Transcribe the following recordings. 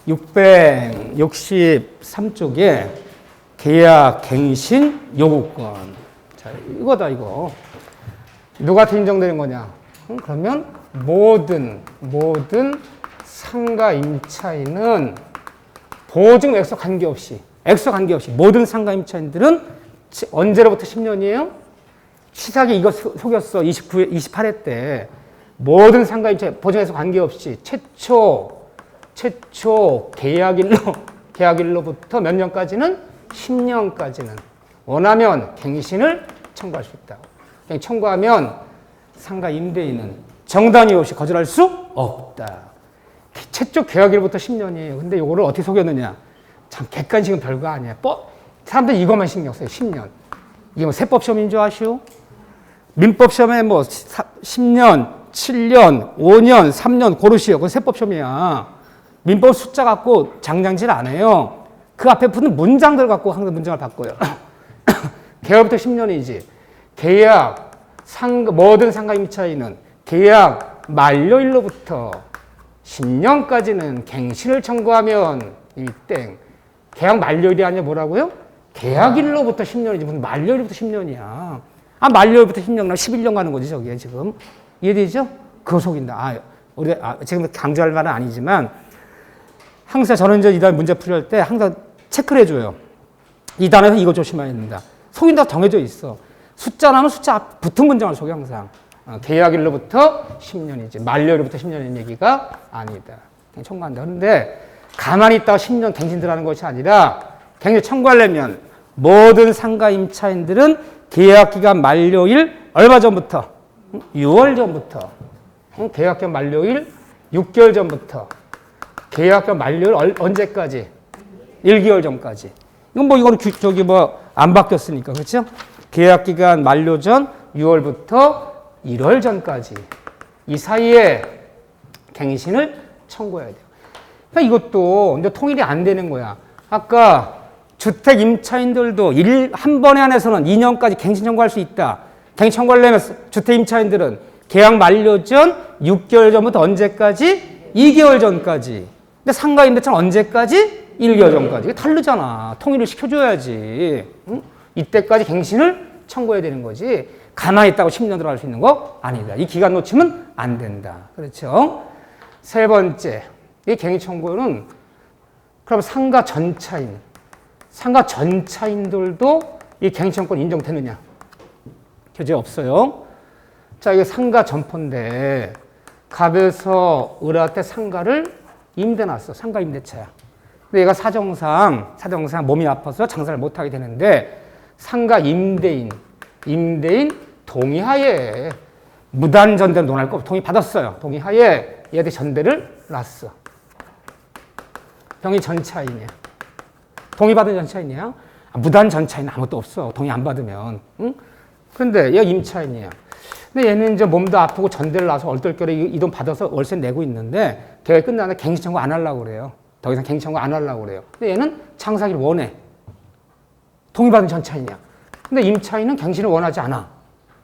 663쪽에 계약 갱신 요구권. 자, 이거다, 이거. 누구한테 인정되는 거냐? 그러면 모든 상가 임차인은 보증 액수 관계없이 모든 상가 임차인들은 언제로부터 10년이에요? 시작이 이거 속였어. 28회 때. 모든 상가 임차인 보증 액수 관계없이 최초 계약일로부터 몇 년까지는 10년까지는 원하면 갱신을 청구할 수 있다. 그냥 청구하면 상가 임대인은 정당 이유 없이 거절할 수 없다. 최초 계약일부터 10년이에요. 근데 이거를 어떻게 속였느냐? 참 객관식은 별거 아니야. 사람들이 이것만 신경 써요. 10년. 이게 뭐 세법 시험인 줄 아시오? 민법 시험에 뭐 10년, 7년, 5년, 3년 고르시오. 그건 세법 시험이야. 민법 숫자 갖고 장장질 안 해요. 그 앞에 붙는 문장들 갖고 항상 문장을 바꿔요. 계약부터 10년이지. 모든 상가 임차인은 계약 만료일로부터 10년까지는 갱신을 청구하면 이 땡. 계약 만료일이 아니라 뭐라고요? 계약일로부터 10년이지. 무슨 만료일부터 10년이야. 만료일부터 10년, 11년 가는 거지, 저게 지금. 이해되죠? 그거 속인다. 우리가 지금 강조할 말은 아니지만, 항상 저는 이제 이 단어 문제 풀이할 때 항상 체크를 해줘요. 이 단어에서 이거 조심해야 된다. 속인다고 정해져 있어. 숫자 나면 숫자 앞 붙은 문장을 속여, 항상. 계약일로부터 10년이지. 만료일로부터 10년인 얘기가 아니다. 그냥 청구한다. 그런데 가만히 있다가 10년 갱신 들어가는 것이 아니라 갱신 청구하려면 모든 상가 임차인들은 계약기간 만료일 얼마 전부터? 6월 전부터. 계약기간 만료일 6개월 전부터. 계약기간 만료일 언제까지? 1개월 전까지. 이거는 안 바뀌었으니까. 그렇죠? 계약기간 만료 전 6월부터 1월 전까지. 이 사이에 갱신을 청구해야 돼요. 그러니까 이것도 이제 통일이 안 되는 거야. 아까 주택 임차인들도 한 번에 한해서는 2년까지 갱신 청구할 수 있다. 갱신 청구하려면 주택 임차인들은 계약 만료 전 6개월 전부터 언제까지? 2개월 전까지. 근데 상가 임대차는 언제까지? 1개월 전까지. 이게 다르잖아. 통일을 시켜줘야지. 응? 이때까지 갱신을 청구해야 되는 거지. 가만히 있다고 10년 들어갈 수 있는 거 아니다. 이 기간 놓치면 안 된다. 그렇죠? 세 번째, 이 갱신 청구는 그럼 상가 전차인들도 이 갱신 청구권 인정되느냐? 교재 없어요. 자, 이게 상가 점포인데 갑에서 을한테 상가를 임대놨어. 상가 임대차야. 근데 얘가 사정상 몸이 아파서 장사를 못하게 되는데 상가 임대인 동의하에 무단 전대를 논할 거 동의 받았어요. 동의하에 얘한테 전대를 놨어. 동의 전차인이야. 동의받은 전차인이야. 무단 전차인은 아무것도 없어. 동의 안 받으면. 응? 그런데 얘가 임차인이야. 근데 얘는 이제 몸도 아프고 전대를 놔서 얼떨결에 이 돈 받아서 월세 내고 있는데 계획 끝나는데 갱신 청구 안 하려고 그래요. 더 이상 갱신 청구 안 하려고 그래요. 근데 얘는 장사하기를 원해. 동의받은 전차인이야. 근데 임차인은 갱신을 원하지 않아.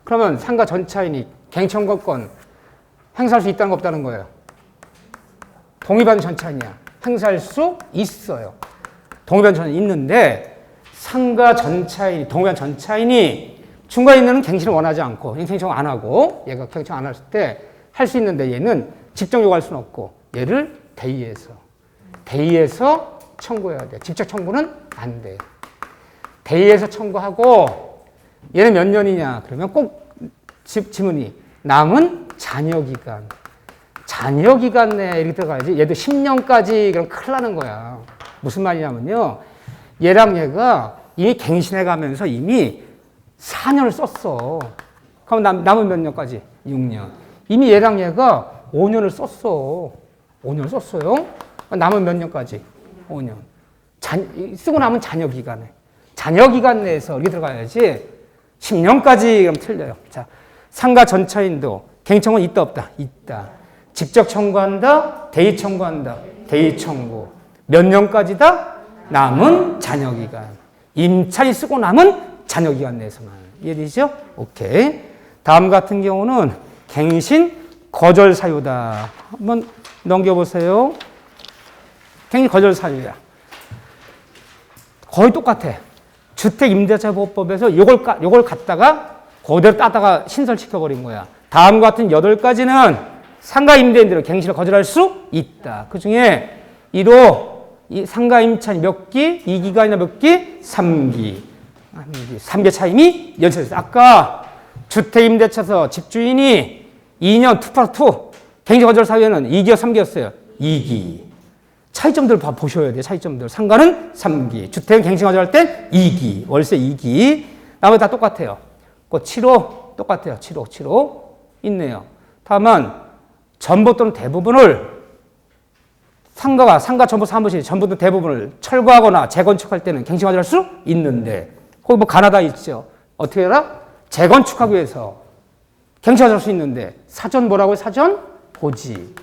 그러면 상가 전차인이 갱신 청구권 행사할 수 있다는 거 없다는 거예요. 동의받은 전차인이야. 행사할 수 있어요. 동의받은 전차인이 있는데 상가 전차인이 동의받은 전차인이 중간에 있는 갱신을 원하지 않고 갱신 청구 안 하고 얘가 갱신 청구 안 할 때 할 수 있는데 얘는 직접 요구할 수는 없고 얘를 대의해서 청구해야 돼. 직접 청구는 안 돼. 대의해서 청구하고 얘는 몇 년이냐? 그러면 꼭 지문이 남은 잔여기간 내에 이렇게 들어가야지. 얘도 10년까지 그럼 큰일 나는 거야. 무슨 말이냐면요. 얘랑 얘가 이미 갱신해 가면서 이미 4년을 썼어. 그럼 남은 몇 년까지? 6년. 이미 얘랑 얘가 5년을 썼어. 5년을 썼어요. 남은 몇 년까지? 5년. 쓰고 남은 잔여기간에. 잔여기간 내에서 이렇게 들어가야지 10년까지 그럼 틀려요. 자, 상가 전차인도 갱신 청구는 있다 없다? 있다. 직접 청구한다? 대의 청구한다? 대의 청구. 몇 년까지다? 남은 잔여기간. 임차인 쓰고 남은 잔여기간 내에서만. 이해되죠? 오케이. 다음 같은 경우는 갱신 거절 사유다. 한번 넘겨보세요. 갱신 거절 사유야. 거의 똑같아. 주택임대차보호법에서 요걸 갖다가 그대로 따다가 신설시켜버린 거야. 다음과 같은 8가지는 상가임대인들은 갱신을 거절할 수 있다. 그 중에 1호, 이 상가임차인이 몇 기? 2기가 아니라 몇 기? 3기. 3개 차임이 연체됐어. 아까 주택임대차서 집주인이 2년 2+2 갱신 거절 사유에는 2기와 3기였어요. 2기. 차이점들 보셔야 돼요. 차이점들. 상가는 3기. 주택은 갱신 거절할 땐 2기. 월세 2기. 나머지 다 똑같아요. 그 7호 똑같아요. 7호 있네요. 다만 전부 또는 대부분을 상가 전부 사무실 전부 또는 대부분을 철거하거나 재건축할 때는 갱신 거절할 수 있는데 거기 뭐 가나다 있죠. 어떻게 해라? 재건축하기 위해서 갱신 거절할 수 있는데 사전 뭐라고요? 사전 고지.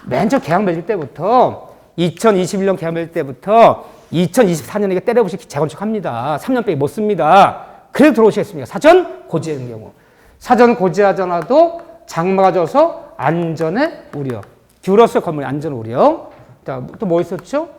맨 처음 계약 맺을 때부터 2021년 계약 맺을 때부터 2024년에 때려부시 재건축합니다. 3년밖에 못 씁니다. 그래도 들어오시겠습니까? 사전 고지하는 경우. 사전 고지하잖아도 장마가 져서 안전의 우려. 기울었어요. 건물의 안전 우려. 또 뭐 있었죠?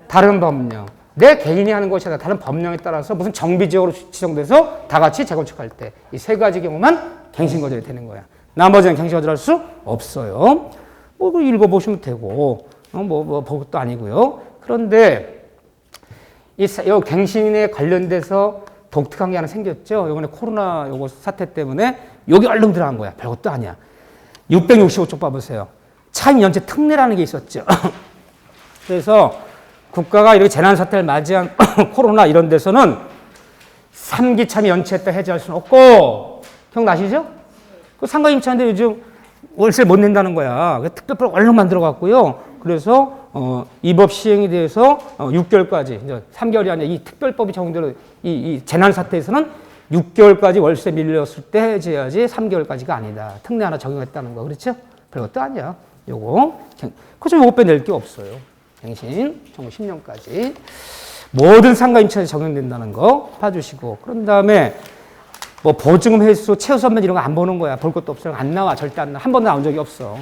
다른 법령. 내 개인이 하는 것이 아니라 다른 법령에 따라서 무슨 정비지역으로 지정돼서 다 같이 재건축할 때 이 3가지 경우만 갱신 거절이 되는 거야. 나머지는 갱신 거절할 수 없어요. 뭐 읽어보시면 되고 그것도 아니고요. 그런데 이 갱신에 관련돼서 독특한 게 하나 생겼죠. 이번에 코로나 요거 사태 때문에 여기 얼른 들어간 거야. 별것도 아니야. 665쪽 봐보세요. 차임 연체 특례라는 게 있었죠. 그래서 국가가 이렇게 재난 사태를 맞이한 코로나 이런 데서는 3기 차임 연체했다 해제할 수는 없고 기억나시죠? 그 상가임차인데 요즘 월세를 못 낸다는 거야. 특별법 얼른 만들어갔고요. 그래서 이 법 시행에 대해서 6개월까지, 이제 3개월이 아니라 이 특별법이 적용되는 이 재난 사태에서는 6개월까지 월세 밀렸을 때 해제해야지 3개월까지가 아니다. 특례 하나 적용했다는 거. 그렇죠? 별것도 아니야. 요거. 그좀 요거 빼낼 게 없어요. 갱신, 정부 10년까지. 모든 상가임차에 적용된다는 거 봐주시고. 그런 다음에 뭐 보증금 횟수, 최우 선면 이런 거 안 보는 거야. 볼 것도 없어요. 안 나와. 절대 안 나와. 한 번도 나온 적이 없어.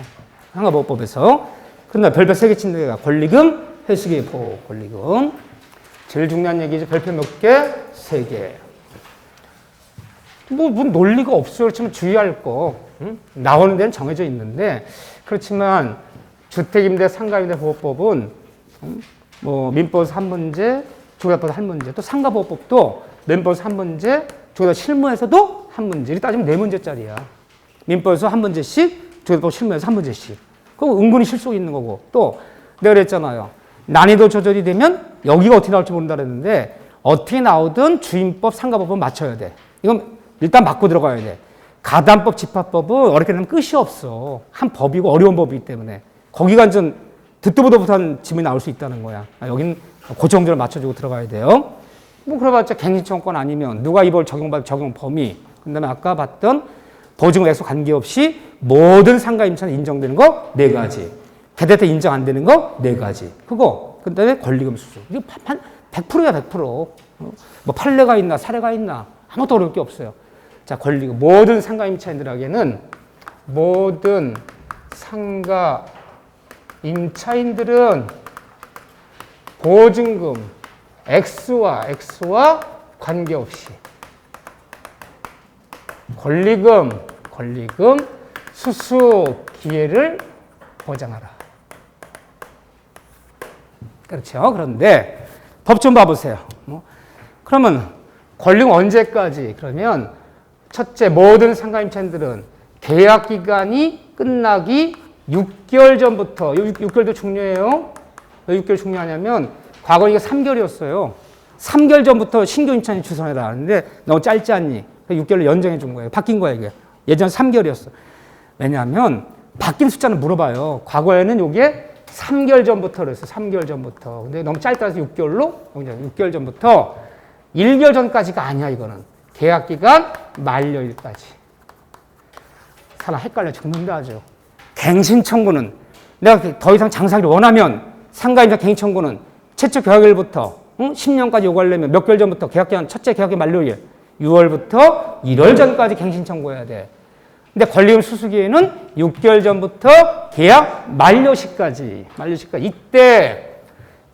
상가보호법에서. 그런데 별표 3개 치는 데가 권리금, 횟수기의 보호, 권리금. 제일 중요한 얘기죠. 별표 몇 개? 3개. 뭐 논리가 없어요. 그렇지만 주의할 거. 응? 나오는 데는 정해져 있는데 그렇지만 주택임대 상가임대 보호법은 뭐 민법에서 한 문제, 조례법에서 한 문제, 또 상가보호법도 민법에서 한 문제, 조례 실무에서도 한 문제. 이렇게 따지면 4문제짜리야. 민법에서 한 문제씩, 조례법 실무에서 한 문제씩. 그럼 은근히 실속이 있는 거고. 또 내가 그랬잖아요. 난이도 조절이 되면 여기가 어떻게 나올지 모른다 그랬는데 어떻게 나오든 주임법, 상가법은 맞춰야 돼. 이건 일단 맞고 들어가야 돼. 가담법, 집합법은 어렵게 되면 끝이 없어. 한 법이고 어려운 법이기 때문에. 거기가 완전 듣도 보도 못한 지문이 나올 수 있다는 거야. 여긴 그 정도로 맞춰주고 들어가야 돼요. 뭐 그래봤자 갱신청권 아니면 누가 이 법을 적용받을 적용 범위. 그다음에 아까 봤던 보증금 액수 관계없이 모든 상가임차는 인정되는 거 4가지. 개대태 인정 안 되는 거 4가지. 그거. 그다음에 권리금 수수. 이거 100%야 100%. 뭐 판례가 있나 사례가 있나 아무것도 어려울 게 없어요. 자, 권리금. 모든 상가임차인들에게는 모든 상가임차인들은 보증금 액수와 관계없이 권리금 수수 기회를 보장하라. 그렇죠. 그런데 법 좀 봐보세요. 그러면 권리금 언제까지? 그러면 첫째, 모든 상가임차인들은 계약 기간이 끝나기 6개월 전부터, 6개월도 중요해요. 왜 6개월 중요하냐면 과거 이게 3개월이었어요. 3개월 전부터 신규 임차인 주선해라 하는데 너무 짧지 않니? 6개월로 연장해 준 거예요. 바뀐 거야 이게. 예전 3개월이었어. 왜냐하면 바뀐 숫자는 물어봐요. 과거에는 이게 3개월 전부터 그랬어. 3개월 전부터. 근데 너무 짧다 해서 6개월로 6개월 전부터 1개월 전까지가 아니야 이거는. 계약 기간 만료일까지. 사람 헷갈려 죽는다 하죠. 갱신 청구는 내가 더 이상 장사하기를 원하면 상가임차 갱신 청구는 최초 계약일부터 10년까지 요구하려면 몇 개월 전부터 계약기간 첫째 계약기 만료일 6월부터 1월 전까지 갱신 청구해야 돼. 근데 권리금 수수기에는 6개월 전부터 계약 만료시까지. 이때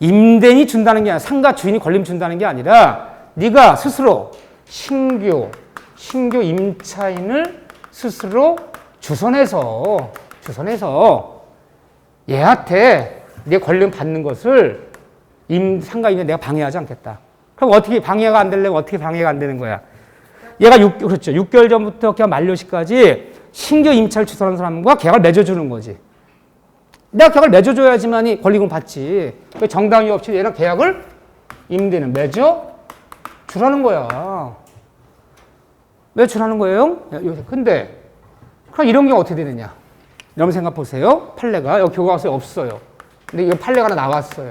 임대인이 준다는 게 아니라 상가 주인이 권리금 준다는 게 아니라 네가 스스로 신규 임차인을 스스로 주선해서 얘한테 내 권리금 받는 것을 상가임대 내가 방해하지 않겠다. 그럼 어떻게 방해가 안 되려면 어떻게 방해가 안 되는 거야? 얘가 6개월 전부터 계약 만료시까지 신규 임차를 주선한 사람과 계약을 맺어주는 거지. 내가 계약을 맺어줘야지만이 권리금 받지. 정당이 없이 얘랑 계약을 임대는 맺어주라는 거야. 왜 주라는 거예요? 근데 그럼 이런 경우 어떻게 되느냐? 여러분 생각 보세요. 판례가 여기 교과서에 없어요. 근데 이거 판례가 하나 나왔어요.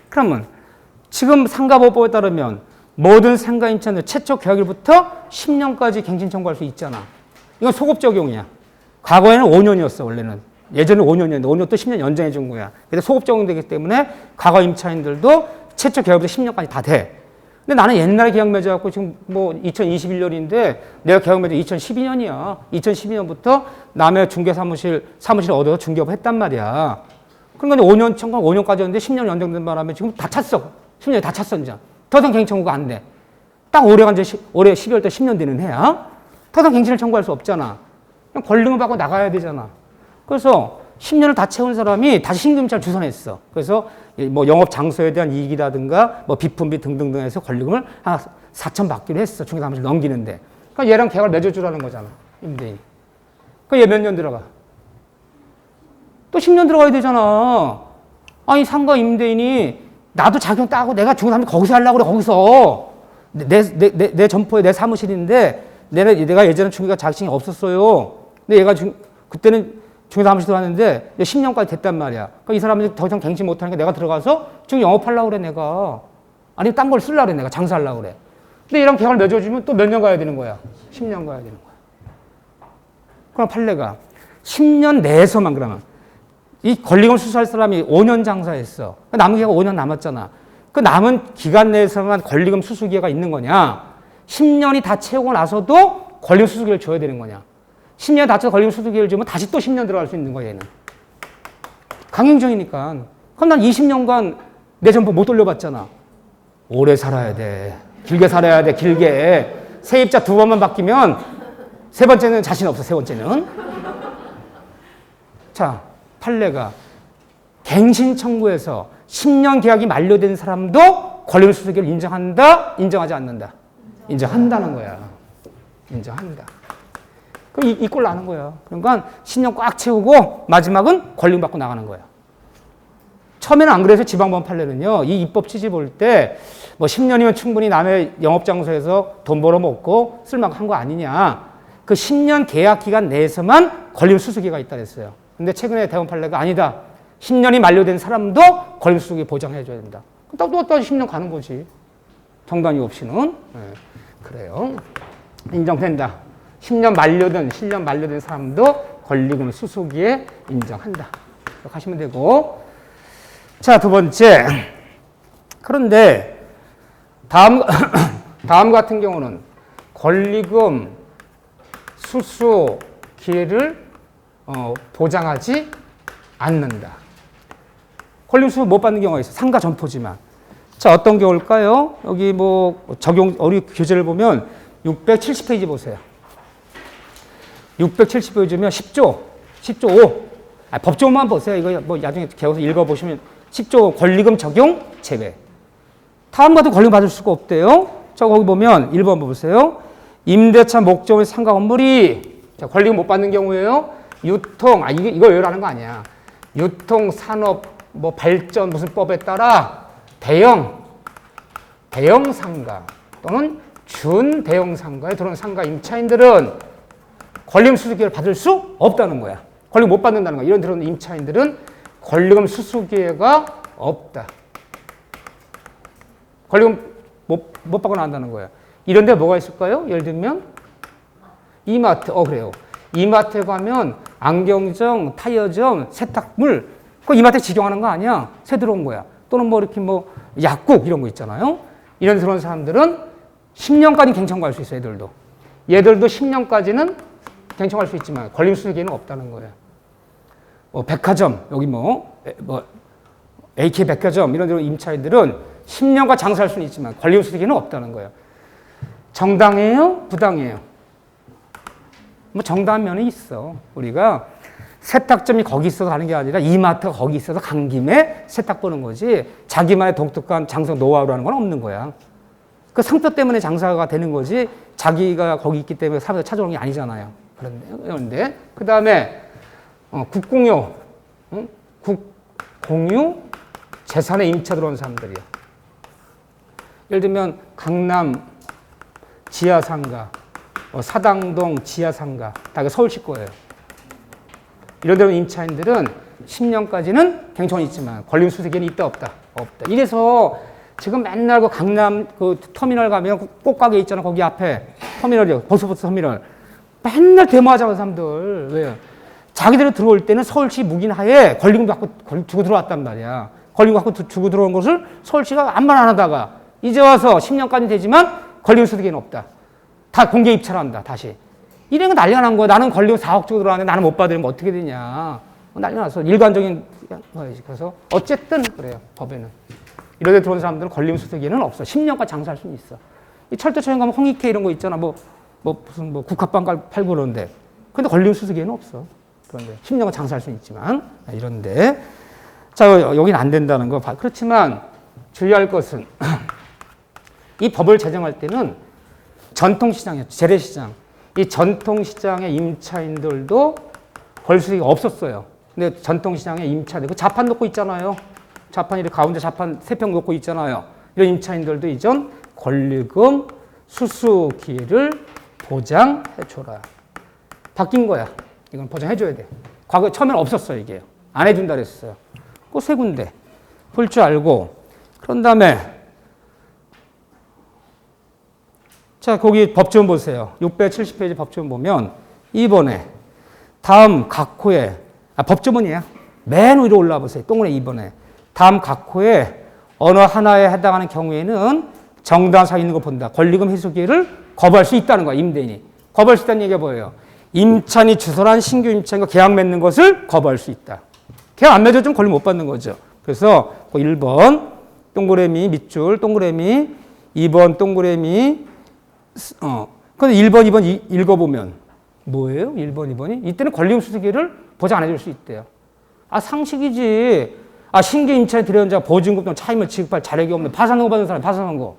그러면 지금 상가보호법에 따르면 모든 상가 임차인은 최초 계약일부터 10년까지 갱신 청구할 수 있잖아. 이건 소급 적용이야. 과거에는 5년이었어 원래는. 예전에 5년이었는데 5년 또 10년 연장해 준 거야. 그래서 소급 적용되기 때문에 과거 임차인들도 최초 계약부터 10년까지 다 돼. 근데 나는 옛날에 계약 맺어갖고 지금 뭐 2021년인데 내가 계약 맺어 2012년이야. 2012년부터 남의 중개사무실 얻어서 중개업을 했단 말이야. 그러니까 5년 청구 5년까지 했는데 10년 연장된 바람에 지금 다 찼어. 10년이 다 찼어 이제. 더 이상 갱신 청구가 안 돼. 딱 올해 12월 때 10년 되는 해야. 더 이상 갱신을 청구할 수 없잖아. 그냥 권리금을 받고 나가야 되잖아. 그래서 10년을 다 채운 사람이 다시 신규 임차를 주선했어. 그래서 뭐 영업 장소에 대한 이익이라든가 뭐 비품비 등등등 해서 권리금을 한 4천 받기로 했어. 중개사무실 넘기는데. 그러니까 얘랑 계약을 맺어주라는 거잖아. 임대인이. 그러니까 얘 몇 년 들어가? 또 10년 들어가야 되잖아. 아니 상가 임대인이 나도 자격 따고 내가 중개사무실 거기서 하려고 그래. 거기서. 내 점포에 내 사무실인데 내가 예전에 중개가 자격증이 없었어요. 근데 얘가 그때는 중개사무실 들어왔는데 10년까지 됐단 말이야. 그러니까 이 사람이 더 이상 갱신 못하니까 내가 들어가서 지금 영업하려고 그래 내가. 아니 딴 걸 쓰려고 그래 내가. 장사하려고 그래. 근데 얘랑 계약을 맺어주면 또 몇 년 가야 되는 거야? 10년 가야 되는 거야. 그럼 판례가 10년 내에서만 그러면 이 권리금 수수할 사람이 5년 장사했어. 남은 기간가 5년 남았잖아. 그 남은 기간 내에서만 권리금 수수 기회가 있는 거냐? 10년이 다 채우고 나서도 권리금 수수 기회를 줘야 되는 거냐? 10년 다 채워 권리금 수수 기회를 주면 다시 또 10년 들어갈 수 있는 거야 얘는. 강행정이니까. 그럼 난 20년간 내 점포 못 돌려봤잖아. 오래 살아야 돼. 길게 살아야 돼. 길게. 세입자 2번만 바뀌면 세 번째는 자신 없어. 세 번째는. 자, 판례가 갱신 청구에서 10년 계약이 만료된 사람도 권리금 수수 기회를 인정한다? 인정하지 않는다? 인정한다는 거야. 인정한다. 그럼 이 꼴 나는 거야. 그러니까 10년 꽉 채우고 마지막은 권리금 받고 나가는 거야. 처음에는 안 그래서 지방법 판례는요. 이 입법 취지 볼 때 뭐 10년이면 충분히 남의 영업장소에서 돈 벌어먹고 쓸만한 거 아니냐. 그 10년 계약 기간 내에서만 권리금 수수 기회가 있다 그랬어요. 근데 최근에 대법원 판례가 아니다. 10년이 만료된 사람도 권리금 수수 기회 보장해줘야 된다. 또 10년 가는 거지. 정당이 없이는. 네, 그래요. 인정된다. 10년 만료된 사람도 권리금 수수기에 인정한다. 이렇게 하시면 되고. 자, 두 번째. 그런데 다음 같은 경우는 권리금 수수 기회를 보장하지 않는다. 권리금 수수 못 받는 경우가 있어요. 상가 점포지만. 자, 어떤 경우일까요? 여기 뭐 우리 교재를 보면 670페이지 보세요. 670페이지면 10조 5. 법조문만 보세요. 이거 뭐 나중에 개워서 읽어보시면 10조 권리금 적용 제외. 다음 같은 권리금 받을 수가 없대요. 자, 거기 보면 1번 보세요. 임대차 목적의 상가 건물이 자, 권리금 못 받는 경우에요. 유통, 이거 외우라는 거 아니야. 유통, 산업, 뭐 발전 무슨 법에 따라 대형 상가 또는 준대형 상가에 들어온 상가 임차인들은 권리금 수수 기회를 받을 수 없다는 거야. 권리금 못 받는다는 거야. 이런 들어온 임차인들은 권리금 수수 기회가 없다. 권리금 못 받고 나간다는 거야. 이런 데 뭐가 있을까요? 예를 들면 이마트, 그래요. 이마트에 가면 안경점, 타이어점, 세탁물 그 이마트에 직영하는 거 아니야? 새 들어온 거야. 또는 뭐 이렇게 뭐 약국 이런 거 있잖아요. 이런 들어온 사람들은 10년까지 갱청구할 수 있어. 얘들도 10년까지는 갱청할 수 있지만 권리금 수수 기회는 없다는 거예요. 백화점 여기 뭐 AK 백화점 이런 데로 임차인들은 10년간 장사할 수는 있지만 권리금 수수계는 없다는 거예요. 정당해요? 부당해요? 뭐 정당한 면이 있어. 우리가 세탁점이 거기 있어서 가는 게 아니라 이마트가 거기 있어서 간 김에 세탁 보는 거지 자기만의 독특한 장사 노하우라는 건 없는 거야. 그 상표 때문에 장사가 되는 거지 자기가 거기 있기 때문에 사람들 찾아오는 게 아니잖아요. 그런데 그 다음에 국공유, 국공유 재산에 임차 들어온 사람들이야. 예를 들면 강남 지하상가, 사당동 지하상가 다 서울시 거예요. 이런 데로 임차인들은 10년까지는 갱촌이 있지만 권리금 수수계는 있다 없다? 없다. 이래서 지금 맨날 그 강남 그 터미널 가면 꽃가게 있잖아. 거기 앞에 터미널이요. 고속버스 터미널. 맨날 데모하자는 사람들. 왜요? 자기들이 들어올 때는 서울시 묵인하에 권리금도 갖고 주고 들어왔단 말이야. 권리금 갖고 주고 들어온 것을 서울시가 아무 말 안 하다가 이제 와서 10년까지 되지만 권리금 수수계는 없다. 다 공개 입찰을 한다. 다시. 이런 거 난리가 난 거야. 나는 권리금 4억 주고 들어왔는데 나는 못 받으면 어떻게 되냐. 난리가 났어. 일관적인 거야지. 그래서 어쨌든 그래요. 법에는. 이런 데 들어온 사람들은 권리금 수수계는 없어. 10년간 장사할 수는 있어. 이 철도청에 가면 홍익회 이런 거 있잖아. 무슨 국화빵 팔고 그러는데. 근데 권리금 수수계는 없어. 그런데 10년간 장사할 수는 있지만 이런데. 자, 여긴 안 된다는 거. 그렇지만 주의할 것은 이 법을 제정할 때는 전통시장이었죠. 재래시장. 이 전통시장의 임차인들도 권리수수계가 없었어요. 근데 전통시장에 임차인들, 그 자판 놓고 있잖아요. 자판 이렇게 가운데 자판 3평 놓고 있잖아요. 이런 임차인들도 이전 권리금 수수 기회를 보장해줘라. 바뀐 거야. 이건 보장해줘야 돼. 과거 처음에는 없었어요, 이게. 안 해준다 그랬어요. 그 세 군데 볼 줄 알고. 그런 다음에 자, 거기 법조문 보세요. 670페이지 법조문 보면 2번에 다음 각 호에 법조문이에요. 맨 위로 올라와 보세요. 동그라미 2번에 다음 각 호에 어느 하나에 해당하는 경우에는 정당한 사유 있는 거 본다. 권리금 회수 기회를 거부할 수 있다는 거야. 임대인이. 거부할 수 있다는 얘기가 뭐예요? 임차인이 주선한 신규 임차인과 계약 맺는 것을 거부할 수 있다. 계약 안 맺어주면 권리 못 받는 거죠. 그래서 1번 동그라미 밑줄 동그라미 2번 동그라미 근데 1번, 2번 읽어보면 뭐예요? 1번, 2번이? 이때는 권리금 수수계를 보장 안 해줄 수 있대요. 아, 상식이지. 아, 신규 임차인 들여온 자가 보증금 또는 차임을 지급할 자력이 없는 파산선고 받은 사람, 파산선고.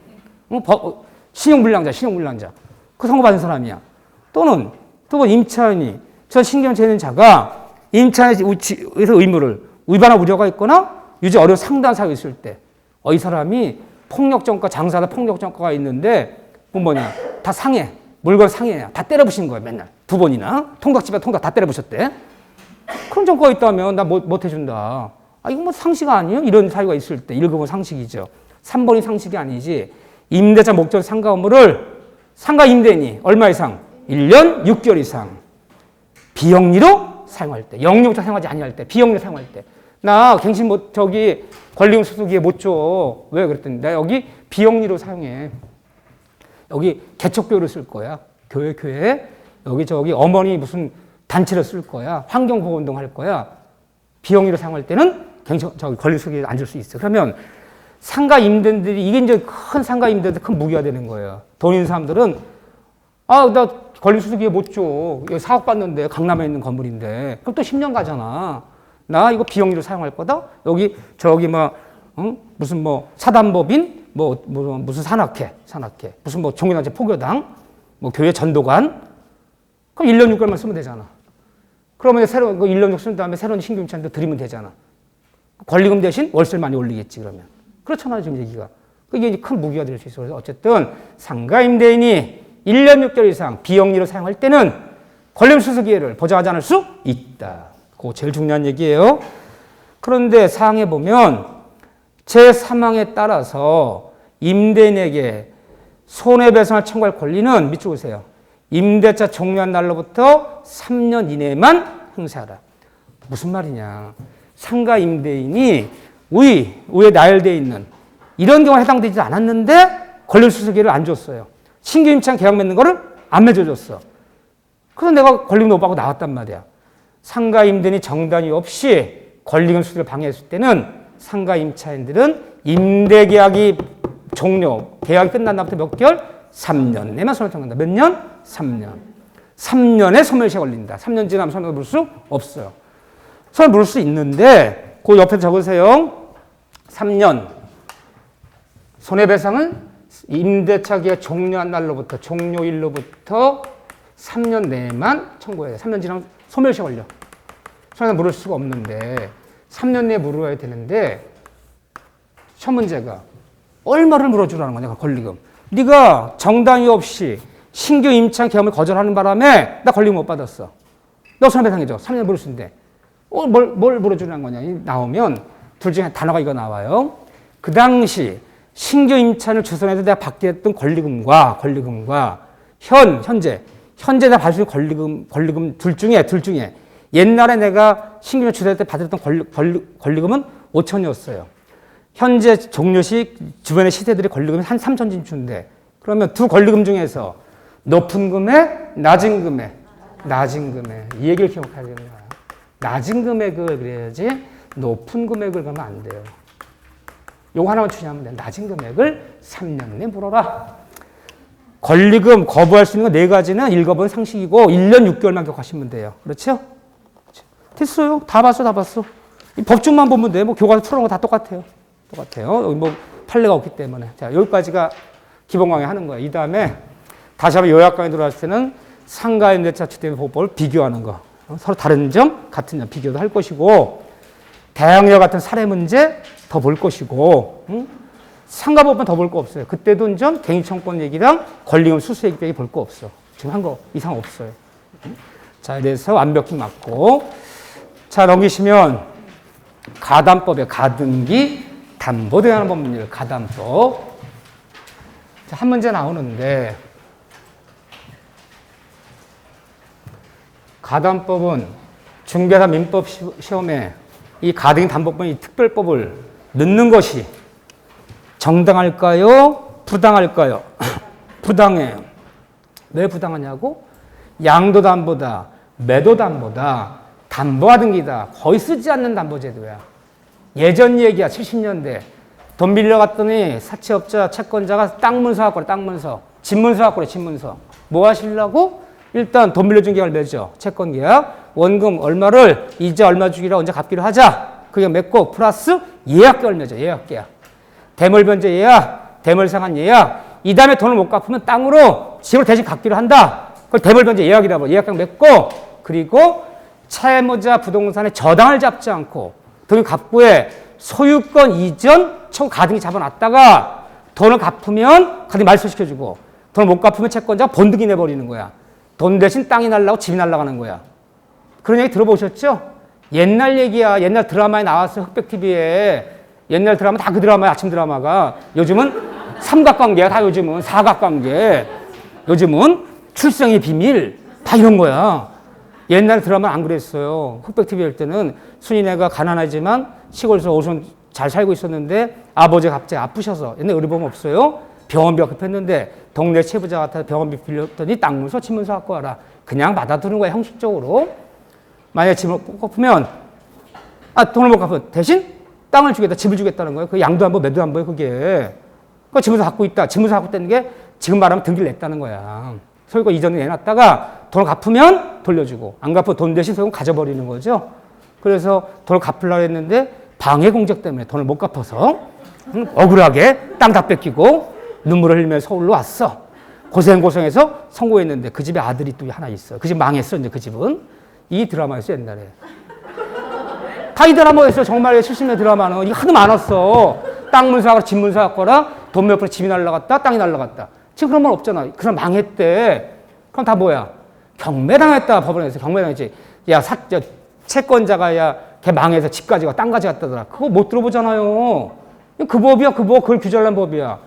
신용불량자. 그 선고 받은 사람이야. 또는 또 임차인이 저 신규 임차인 자가 임차인에서 의무를 위반할 우려가 있거나 유지 어려운 상당한 사유가 있을 때 이 사람이 폭력전과 장사하다 폭력전과가 있는데 뭐냐 다 상해. 물건 상해야. 다 때려부신 거야 맨날. 2번이나. 통닭집에 통닭 다 때려부셨대. 그런 전과가 있다면 나 못 해준다. 아, 이거 뭐 상식 아니에요? 이런 사유가 있을 때. 1급은 상식이죠. 3번이 상식이 아니지. 임대차 목적 상가 업무를 상가 임대인이 얼마 이상? 1년 6개월 이상. 비영리로 사용할 때. 영리부터 사용하지 아니할 때. 비영리로 사용할 때. 나 갱신 권리금 수수기에 못 줘. 왜 그랬더니 나 여기 비영리로 사용해. 여기 개척교회를 쓸 거야. 교회. 여기 어머니 무슨 단체를 쓸 거야. 환경보호운동 할 거야. 비영리로 사용할 때는 권리금 수수기에 앉을 수 있어. 그러면 상가 임대인들이 이게 이제 큰 상가 임대인들 큰 무기가 되는 거예요. 돈 있는 사람들은 나 권리금 수수기에 못 줘. 여기 4억 받는데 강남에 있는 건물인데. 그럼 또 10년 가잖아. 나 이거 비영리로 사용할 거다. 여기 무슨 사단법인 무슨 산악회 무슨 종교단체 포교당 교회 전도관 그럼 1년 6개월만 쓰면 되잖아. 그러면 새로운 1년 6개월 쓴 다음에 새로운 신규 임차인도 드리면 되잖아. 권리금 대신 월세를 많이 올리겠지 그러면. 그렇잖아요 지금 얘기가. 이게 큰 무기가 될 수 있어. 그래서 어쨌든 상가 임대인이 1년 6개월 이상 비영리로 사용할 때는 권리금 수수 기회를 보장하지 않을 수 있다. 그거 제일 중요한 얘기예요. 그런데 사항에 보면 제3항에 따라서 임대인에게 손해배상을 청구할 권리는 밑줄 보세요. 임대차 종료한 날로부터 3년 이내만 행사하라. 무슨 말이냐. 상가 임대인이 위에 나열되어 있는 이런 경우에 해당되지 않았는데 권리금 수수 기회를 안 줬어요. 신규 임차인 계약 맺는 거를 안 맺어줬어. 그래서 내가 권리금 못 받고 나왔단 말이야. 상가 임대인이 정당이 없이 권리금 수수를 방해했을 때는 상가 임차인들은 임대계약이 종료, 계약이 끝난 날부터 몇 개월? 3년 내면 소멸 청구한다. 몇 년? 3년. 3년에 소멸시효가 걸린다. 3년 지나면 소멸 물 수 없어요. 소멸 물 수 있는데 그 옆에 적으세요. 3년. 손해배상은 임대차 계약 종료한 날로부터 종료일로부터 3년 내만 청구해야 돼. 3년 지나면 소멸시효 걸려. 소멸 물을 수가 없는데 3년 내에 물어야 되는데 첫 문제가 얼마를 물어주라는 거냐, 권리금. 네가 정당 이유 없이 신규 임차 계약을 거절하는 바람에 나 권리금 못 받았어. 너 손해배상해줘. 3년 물을 수 있는데 뭘 물어주라는 거냐. 나오면 둘 중에 단어가 이거 나와요. 그 당시 신규 임차를 주선해서 내가 받게 했던 권리금과 현재 내가 받을 수 있는 권리금 둘 중에 옛날에 내가 신규 주선할 때 받았던 권리금은 5천이었어요. 현재 종료시 주변의 시세들이 권리금이 한 3천 주는데 그러면 두 권리금 중에서 높은 금액, 낮은 금액. 이 얘기를 기억해야 되는 거야. 낮은 금액을 그래야지 높은 금액을 가면 안 돼요. 요거 하나만 주시면 돼. 낮은 금액을 3년 내에 물어라. 권리금 거부할 수 있는 거 4가지는 읽어본 상식이고 1년 6개월만 기억하시면 돼요. 그렇죠? 됐어요. 다 봤어. 이 법중만 보면 돼. 뭐 교과서 풀어놓은 거 다 똑같아요. 여기 뭐 판례가 없기 때문에. 자, 여기까지가 기본 강의 하는 거예요. 이 다음에 다시 한번 요약 강의 들어왔을 때는 상가임대차 주택보호법을 비교하는 거. 서로 다른 점, 같은 점 비교도 할 것이고 대항력 같은 사례 문제 더 볼 것이고 상가법은 더 볼 거 없어요. 그때도 좀 개인청권 얘기랑 권리금 수수액 얘기 볼 거 없어. 지금 한 거 이상 없어요. 자, 이래서 완벽히 맞고 자, 넘기시면 가담법에 가등기 담보대하는 법률 가담법. 자, 한 문제 나오는데 가담법은 중개사 민법 시험에 이 가등기 담보법 이 특별법을 넣는 것이 정당할까요? 부당할까요? 부당해요. 왜 부당하냐고? 양도담보다 매도담보다 담보하등기다. 거의 쓰지 않는 담보제도야. 예전 얘기야. 70년대. 돈 빌려갔더니 사채업자, 채권자가 땅 문서 갖고 그래. 땅 문서. 집문서 갖고 그래. 집문서. 뭐 하시려고? 일단 돈 빌려준 계약을 맺죠. 채권 계약. 원금 얼마를 이자 얼마 주기로 언제 갚기로 하자. 그게 맺고 플러스 예약 계약을 맺죠. 예약 계약. 대물 변제 예약, 대물 상환 예약. 이 다음에 돈을 못 갚으면 땅으로 집을 대신 갚기로 한다. 그걸 대물 변제 예약이라고. 예약 계약 맺고 그리고 채무자 부동산에 저당을 잡지 않고 돈 갚고에 소유권 이전 총 가등기 잡아놨다가 돈을 갚으면 가등기 말소시켜주고 돈을 못 갚으면 채권자가 본등기 내버리는 거야. 돈 대신 땅이 날라가고 집이 날라가는 거야. 그런 얘기 들어보셨죠? 옛날 얘기야. 옛날 드라마에 나왔어. 흑백TV에. 옛날 드라마 다 그 드라마야. 아침 드라마가. 요즘은 삼각관계야. 다 요즘은 사각관계. 요즘은 출생의 비밀. 다 이런 거야. 옛날 드라마는 안 그랬어요. 흑백TV 할 때는 순이네가 가난하지만 시골에서 오손 잘 살고 있었는데 아버지가 갑자기 아프셔서 옛날 의료보험 없어요. 병원비가 급했는데 동네 채부자 같아서 병원비 빌렸더니 땅 문서, 집 문서 갖고 와라. 그냥 받아두는 거야. 형식적으로. 만약에 집을 못 갚으면 돈을 못 갚으면 대신 땅을 주겠다. 집을 주겠다는 거예요. 그 양도담보, 매도담보예요. 그게. 그 집문서 갖고 있다. 집문서 갖고 있다는 게 지금 말하면 등기를 냈다는 거야. 소유권 이전을 내놨다가 돈을 갚으면 돌려주고 안 갚으면 돈 대신 소유권 가져버리는 거죠. 그래서 돈을 갚으려고 했는데 방해 공작 때문에 돈을 못 갚아서 억울하게 땅 다 뺏기고 눈물을 흘리며 서울로 왔어. 고생해서 성공했는데 그 집에 아들이 또 하나 있어. 그 집 망했어. 이제 그 집은. 이 드라마였어 옛날에. 다 이 드라마였어. 정말 70년 드라마는. 이게 하도 많았어. 땅 문서하고 집 문서 갖고라 돈 몇 푼에 집이 날라갔다. 땅이 날라갔다. 지금 그런 말 없잖아. 그 사람 망했대. 그럼 다 뭐야? 경매당했다. 법원에서 경매당했지. 야, 채권자가 야, 걔 망해서 집 가지고 땅 가져갔다더라. 그거 못 들어보잖아요. 그 법이야, 그 법. 그걸 규정한 법이야.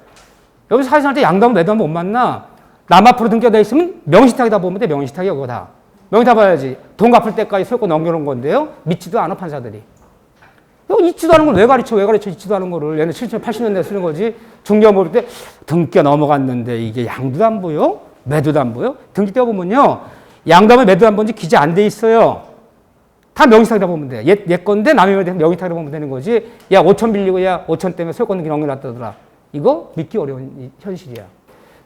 여기서 사회생활 때 양도하면 매도하면 못 만나. 남 앞으로 등기가 돼 있으면 명의신탁이다 보면 돼. 명의신탁이야, 그거 다. 명의 다 봐야지. 돈 갚을 때까지 소유권 넘겨놓은 건데요. 믿지도 않아, 판사들이. 이거 잊지도 않은 걸 왜 가르쳐? 잊지도 않은 거를. 얘는 70, 80년대에 쓰는 거지. 중개업 볼 때 등기가 넘어갔는데 이게 양도담보요? 매도담보요? 등기 떼어보면요. 양도담보 매도담보인지 기재 안 돼 있어요. 다 명의상이다 보면 돼. 얘 건데 남의 명의상이다 보면 되는 거지. 야, 5천 빌리고 야, 5천 때문에 소유권 등기 넘겨놨다더라. 이거 믿기 어려운 현실이야.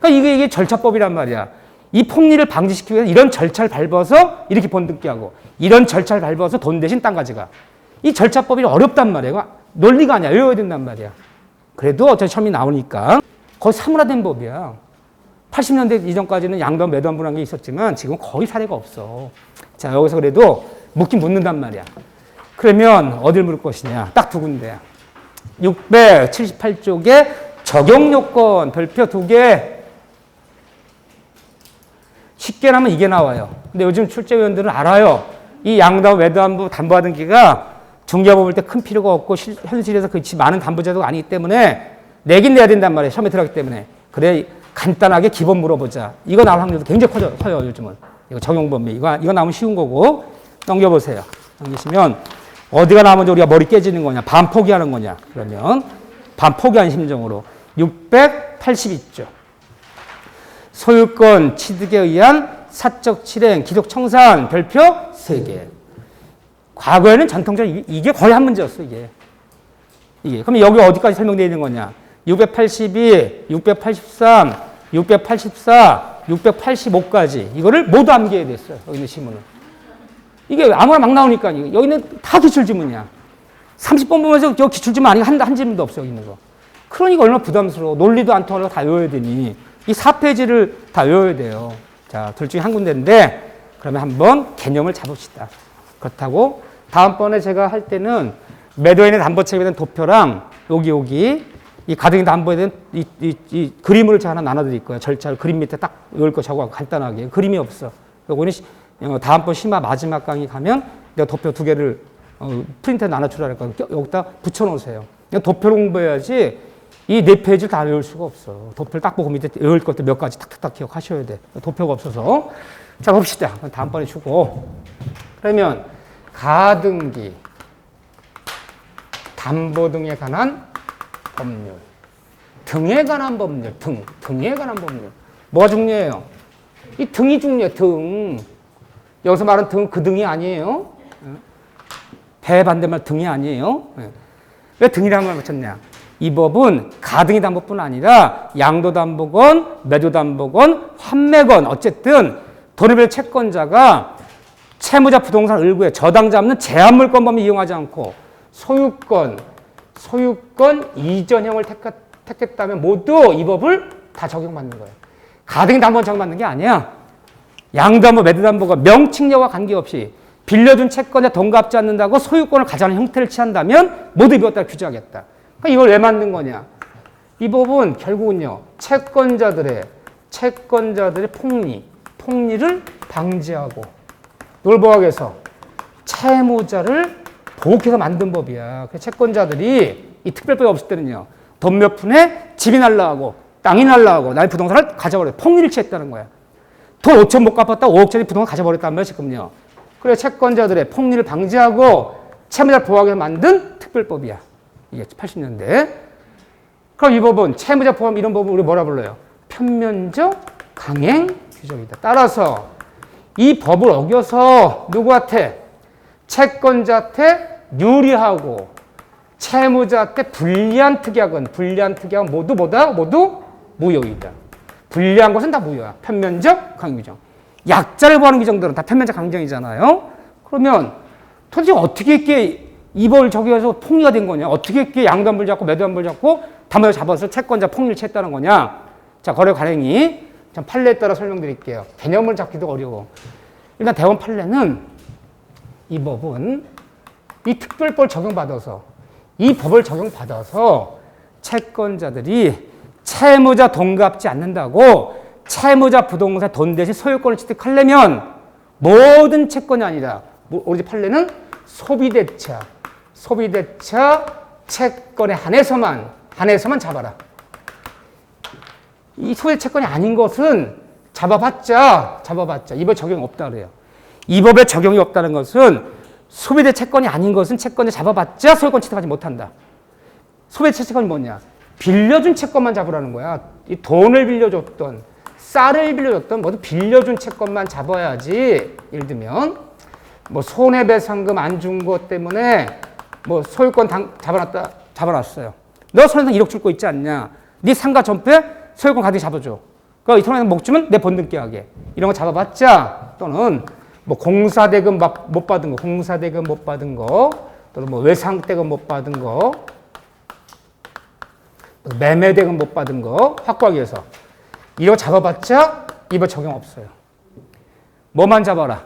그러니까 이게 절차법이란 말이야. 이 폭리를 방지시키기 위해서 이런 절차를 밟아서 이렇게 번등기 하고 이런 절차를 밟아서 돈 대신 땅 가져가. 이 절차법이 어렵단 말이야. 이거 논리가 아니야. 외워야 된단 말이야. 그래도 어차피 처음이 나오니까 거의 사문화된 법이야. 80년대 이전까지는 양도한 매도한 게 있었지만 지금 거의 사례가 없어. 자, 여기서 그래도 묻긴 묻는단 말이야. 그러면 어딜 물을 것이냐. 딱 두 군데야. 678쪽에 적용요건 별표 2개. 쉽게 나면 이게 나와요. 근데 요즘 출제위원들은 알아요. 이 양도한 매도한 담보받은 기가 중개업 볼 때 큰 필요가 없고 현실에서 그렇지 많은 담보자도가 아니기 때문에 내긴 내야 된단 말이에요. 시험에 들어가기 때문에. 그래 간단하게 기본 물어보자. 이거 나올 확률도 굉장히 커요. 요즘은. 이거 적용범위. 이거 나오면 쉬운 거고. 넘겨보세요. 넘기시면 어디가 나오면 우리가 머리 깨지는 거냐. 반 포기하는 거냐. 그러면 반 포기한 심정으로 682조. 소유권 취득에 의한 사적 실행, 기록 청산, 별표 3개. 과거에는 전통적으로 이게 거의 한 문제였어, 이게. 그럼 여기 어디까지 설명되어 있는 거냐? 682, 683, 684, 685까지. 이거를 모두 암기해야 됐어요, 여기 있는 지문은. 이게 아무나 막 나오니까, 여기는 다 기출지문이야. 30번 보면서 저 기출지문 아니고 한 지문도 없어, 여기 있는 거. 그러니까 얼마나 부담스러워. 논리도 안 통하고 다 외워야 되니. 이 4페이지를 다 외워야 돼요. 자, 둘 중에 한 군데인데, 그러면 한번 개념을 잡읍시다. 그렇다고, 다음번에 제가 할 때는 매도인의 담보책에 대한 도표랑 여기, 이 가등기 담보에 대한 이 그림을 제가 하나 나눠드릴 거예요. 절차를 그림 밑에 딱 외울 거 적어갖고 간단하게. 그림이 없어. 요거는 다음번 심화 마지막 강의 가면 내가 도표 2개를 프린트에 나눠주라 할 거예요. 여기다 붙여놓으세요. 도표를 공부해야지 이 4페이지를 다 외울 수가 없어. 도표를 딱 보고 밑에 외울 것들 몇 가지 탁탁탁 기억하셔야 돼. 도표가 없어서. 자, 봅시다. 다음번에 주고. 그러면 가등기, 담보 등에 관한 법률. 등에 관한 법률. 등에 관한 법률. 뭐가 중요해요? 이 등이 중요해요. 등. 여기서 말하는 등은 그 등이 아니에요. 배 반대말 등이 아니에요. 왜 등이라는 말 붙였냐? 이 법은 가등기 담보뿐 아니라 양도담보건, 매도담보건, 환매건 어쨌든 돈을 채권자가 채무자 부동산 을구에 저당자 없는 제한물권범위 이용하지 않고 소유권 이전형을 택했다면 모두 이 법을 다 적용받는 거예요. 가등기 담보는 적용받는 게 아니야. 양도담보, 매도담보가 명칭력과 관계없이 빌려준 채권자 돈 갚지 않는다고 소유권을 가져가는 형태를 취한다면 모두 이 법에 따라 규정하겠다. 그러니까 이걸 왜 만든 거냐? 이 법은 결국은요, 채권자들의 폭리를 방지하고 놀보학에서 채무자를 보호해서 만든 법이야. 채권자들이 이 특별법이 없을 때는요, 돈 몇 푼에 집이 날라가고 땅이 날라가고 나의 부동산을 가져버려. 폭리를 취했다는 거야. 돈 5천 못 갚았다 5억짜리 부동산 가져버렸단 말이야, 지금요. 그래, 채권자들의 폭리를 방지하고 채무자를 보호하기 위해서 만든 특별법이야. 이게 80년대. 그럼 이 법은 채무자 보험 이런 법은 우리 뭐라 불러요? 편면적 강행 규정이다. 따라서 이 법을 어겨서 누구한테? 채권자한테 유리하고 채무자한테 불리한 특약은 모두 뭐다? 모두 무효이다. 불리한 것은 다 무효야. 편면적 강행 규정. 약자를 보호하는 규정들은 다 편면적 강정이잖아요. 그러면 도대체 어떻게 이렇게 이 법을 적용해서 폭리가 된 거냐? 어떻게 이렇게 양도담보를 잡고 매도담보를 잡고 담보를 잡아서 채권자 폭리를 취했다는 거냐? 자, 거래 관행이 전 판례에 따라 설명드릴게요. 개념을 잡기도 어려워. 일단 대원 판례는 이 법은 이 특별법을 적용받아서 이 법을 적용받아서 채권자들이 채무자 돈 갚지 않는다고 채무자 부동산 돈 대신 소유권을 취득하려면 모든 채권이 아니라 우리 판례는 소비대차 채권에 한해서만 잡아라. 이 소유대 채권이 아닌 것은 잡아봤자 이 법 적용이 없다 그래요. 이 법에 적용이 없다는 것은 소비대 채권이 아닌 것은 채권을 잡아봤자 소유권 취득하지 못한다. 소비대 채권이 뭐냐? 빌려준 채권만 잡으라는 거야. 이 돈을 빌려줬던 쌀을 빌려줬던 모두 빌려준 채권만 잡아야지. 예를 들면 뭐 손해배상금 안 준 것 때문에 뭐 소유권 잡아놨어요. 너 손해배상 1억 줄 거 있지 않냐? 네 상가 전부에 소유권 가득 잡아줘. 그러니까 이 손해배상 못 주면 내 번등기 하게. 이런 거 잡아봤자 또는 뭐 공사대금 못 받은 거, 공사대금 못 받은 거, 또는 뭐 외상대금 못 받은 거, 매매대금 못 받은 거 확보하기 위해서 이거 잡아봤자 이번 적용 없어요. 뭐만 잡아라?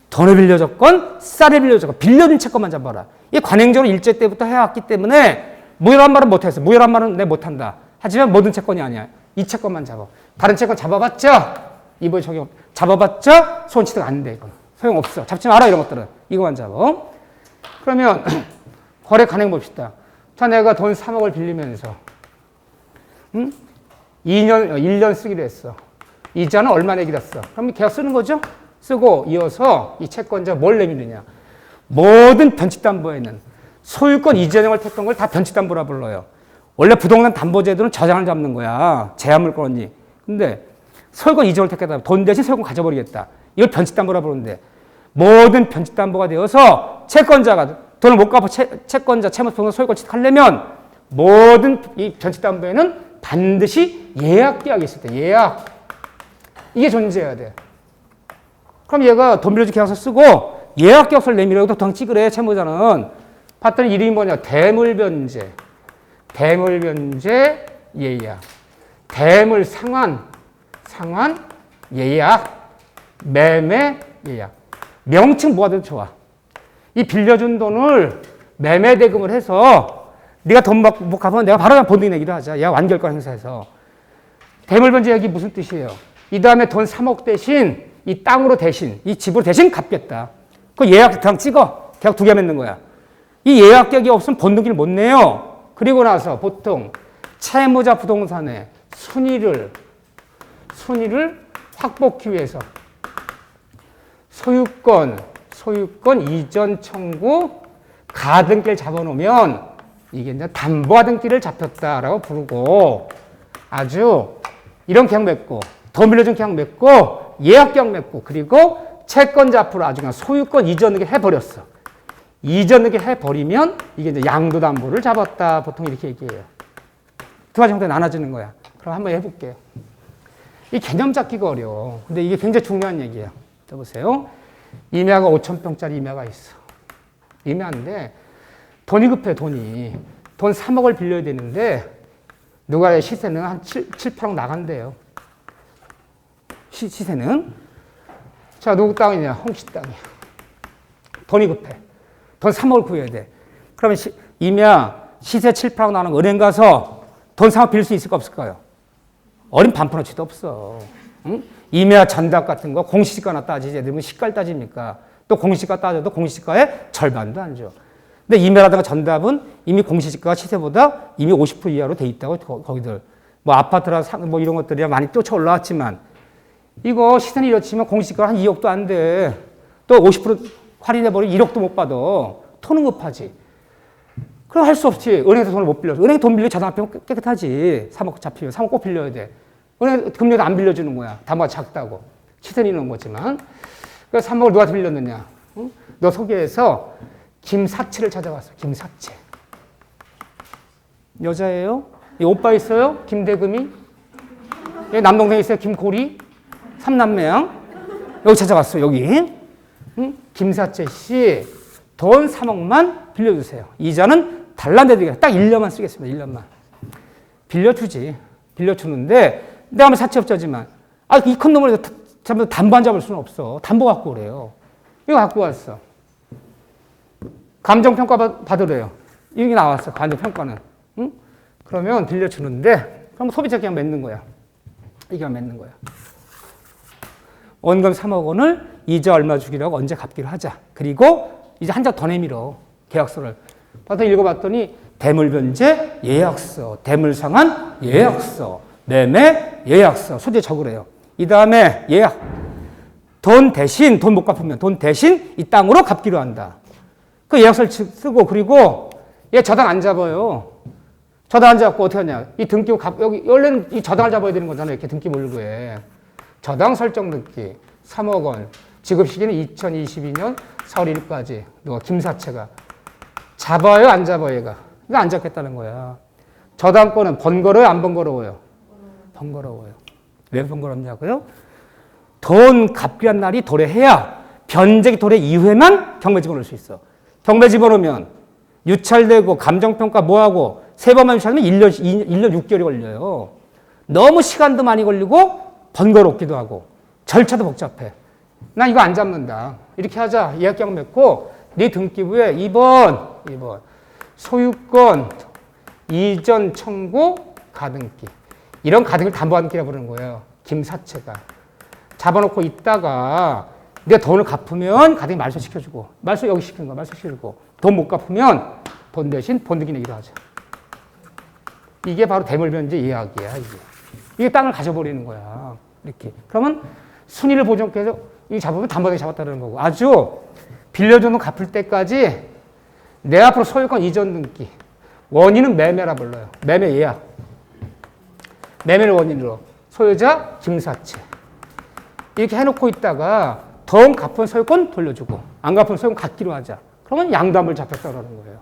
돈을 빌려줬건 쌀을 빌려줬건 빌려준 채권만 잡아라. 이 관행적으로 일제 때부터 해왔기 때문에 무효란 말은 못했어. 무효란 말은 내 못한다. 하지만 모든 채권이 아니야. 이 채권만 잡아. 다른 채권 잡아봤자 이번 적용 잡아봤자 손치득 안 돼. 이건 소용없어. 잡지 마라 이런 것들은. 이거만 잡아. 그러면 거래 관행 봅시다. 자, 내가 돈 3억을 빌리면서 1년 쓰기로 했어. 이자는 얼마 내기로 했어. 그럼 계약 쓰는 거죠? 쓰고 이어서 이 채권자 뭘 내밀느냐. 모든 변칙담보에는 소유권 이전형을 택한 걸 다 변칙담보라 불러요. 원래 부동산 담보제도는 저장을 잡는 거야. 제한물권 언니. 근데 소유권 이전을 택했다. 돈 대신 소유권 가져버리겠다. 이걸 변칙담보라 부르는데 모든 변칙담보가 되어서 채권자가 돈을 못 갚아 채권자 채무소유권 소유권 취득하려면 모든 이 변칙담보에는 반드시 예약계약이 있을 때 예약. 이게 존재해야 돼. 그럼 얘가 돈 빌려준 계약서 쓰고 예약계약서를 내밀어도 돈 찍으래 채무자는. 봤더니 이름이 뭐냐. 대물변제. 대물변제 예약. 대물 상환 예약. 매매 예약. 명칭 뭐가 더 좋아. 이 빌려준 돈을 매매 대금을 해서 네가 돈 못 갚으면 내가 바로 본등 내기로 하자. 얘가 완결권 행사해서. 대물변제 예약이 무슨 뜻이에요? 이 다음에 돈 3억 대신 이 땅으로 대신 이 집으로 대신 갚겠다. 그 예약 그냥 찍어. 계약 2개 맺는 거야. 이 예약 계약이 없으면 본등기를 못 내요. 그리고 나서 보통 채무자 부동산의 순위를 확보하기 위해서 소유권 이전 청구 가등기를 잡아놓으면 이게 이제 담보가등기를 잡혔다라고 부르고 아주 이런 계약 맺고 돈 빌려준 계약 맺고 예약 계약 맺고 그리고 채권자 앞으로 아주 그냥 소유권 이전을 해버렸어. 이전을 해버리면 이게 이제 양도담보를 잡았다. 보통 이렇게 얘기해요. 두 가지 형태로 나눠지는 거야. 그럼 한번 해볼게요. 이 개념 잡기가 어려워. 근데 이게 굉장히 중요한 얘기야. 보세요. 임야가 5,000평짜리 임야가 있어. 임야인데 돈이 급해 돈이. 돈 3억을 빌려야 되는데 누가 시세는 한 7, 8억 나간대요. 시세는. 자, 누구 땅이냐? 홍씨 땅이야. 돈이 급해. 돈 3억을 구해야 돼. 그러면 임야 시세 7, 8억 나가는 은행 가서 돈 3억 빌릴 수 있을까 없을까요? 어린 반푼어치도 없어. 응? 임야 전답 같은 거 공시지가나 따지지. 애들 시가를 따집니까? 또 공시지가 따져도 공시지가의 절반도 안 줘. 근데 임야라든가 전답은 이미 공시지가가 시세보다 이미 50% 이하로 돼 있다고 거기들. 뭐 아파트라 뭐 이런 것들이 많이 쫓아 올라왔지만 이거 시세는 이렇지만 공시지가가 한 2억도 안 돼. 또 50% 할인해버리면 1억도 못 받아. 토는 급하지. 그럼 할 수 없지. 은행에서 돈을 못 빌려줘. 은행에 돈 빌려 자산화폐 깨끗하지. 3억 잡히면 3억 꼭 빌려야 돼. 은행 금리도 안 빌려주는 거야. 담보가 작다고. 시세는 있는 거지만. 그래서 3억을 누구한테 빌렸느냐. 응? 너 소개해서 김사채를 찾아갔어. 김사채. 여자예요? 오빠 있어요? 김대금이? 여기 남동생 있어요? 김고리? 3남매야? 여기 찾아갔어. 여기. 응? 김사채 씨, 돈 3억만 빌려주세요. 이자는 달란대드리겠습니다. 딱 1년만 쓰겠습니다. 1년만. 빌려주지. 빌려주는데 내가 하면 사채업자지만 이 큰 놈을 담보 안 잡을 수는 없어. 담보 갖고 그래요. 이거 갖고 왔어. 감정평가 받으래요. 이게 나왔어. 감정평가는. 응? 그러면 빌려주는데 그럼 소비자 계약 맺는 거야. 이게 맺는 거야. 원금 3억 원을 이자 얼마 주기로 언제 갚기로 하자. 그리고 이제 한 장 더 내밀어. 계약서를. 봐서 읽어봤더니 대물변제 예약서, 대물상환 예약서, 매매 예약서 소재 적으래요. 이 다음에 예약. 돈 대신 돈 못 갚으면 돈 대신 이 땅으로 갚기로 한다. 그 예약서를 쓰고 그리고 얘 저당 안 잡아요. 저당 안 잡고 어떻게 하냐. 이 등기 여기 원래는 이 저당을 잡아야 되는 거잖아요. 이렇게 등기 몰고에. 저당 설정 등기 3억 원. 지급 시기는 2022년 4월 1일까지 누가 김사채가 잡아요 안 잡아요 얘가? 이거 안 잡겠다는 거야. 저당권은 번거로워요 안 번거로워요? 번거로워요. 왜 번거롭냐고요? 돈 갚기란 날이 도래해야 변제기 도래 이후에만 경매 집어넣을 수 있어. 경매 집어넣으면 유찰되고 감정평가 뭐하고 세 번만 유찰하면 1년 6개월이 걸려요. 너무 시간도 많이 걸리고 번거롭기도 하고 절차도 복잡해. 난 이거 안 잡는다. 이렇게 하자. 예약계약 맺고 네 등기부에 2번 소유권 이전 청구 가등기. 이런 가등기를 담보하등기라고 부르는 거예요. 김사채가. 잡아놓고 있다가 내가 돈을 갚으면 가등기 말소시켜주고 말소 여기 시키는 거야. 말소시켜주고 돈 못 갚으면 돈 대신 본등기 내기로 하자. 이게 바로 대물변제 예약이야. 이게 땅을 가져버리는 거야. 이렇게. 그러면 순위를 보존해서 이 잡으면 담보대기 잡았다는 거고 아주 빌려준 돈 갚을 때까지 내 앞으로 소유권 이전 등기. 원인은 매매라 불러요. 매매 예약. 매매를 원인으로 소유자 김사채. 이렇게 해놓고 있다가 돈 갚은 소유권 돌려주고 안 갚은 소유권 갖기로 하자. 그러면 양도한물 잡혔다라는 거예요.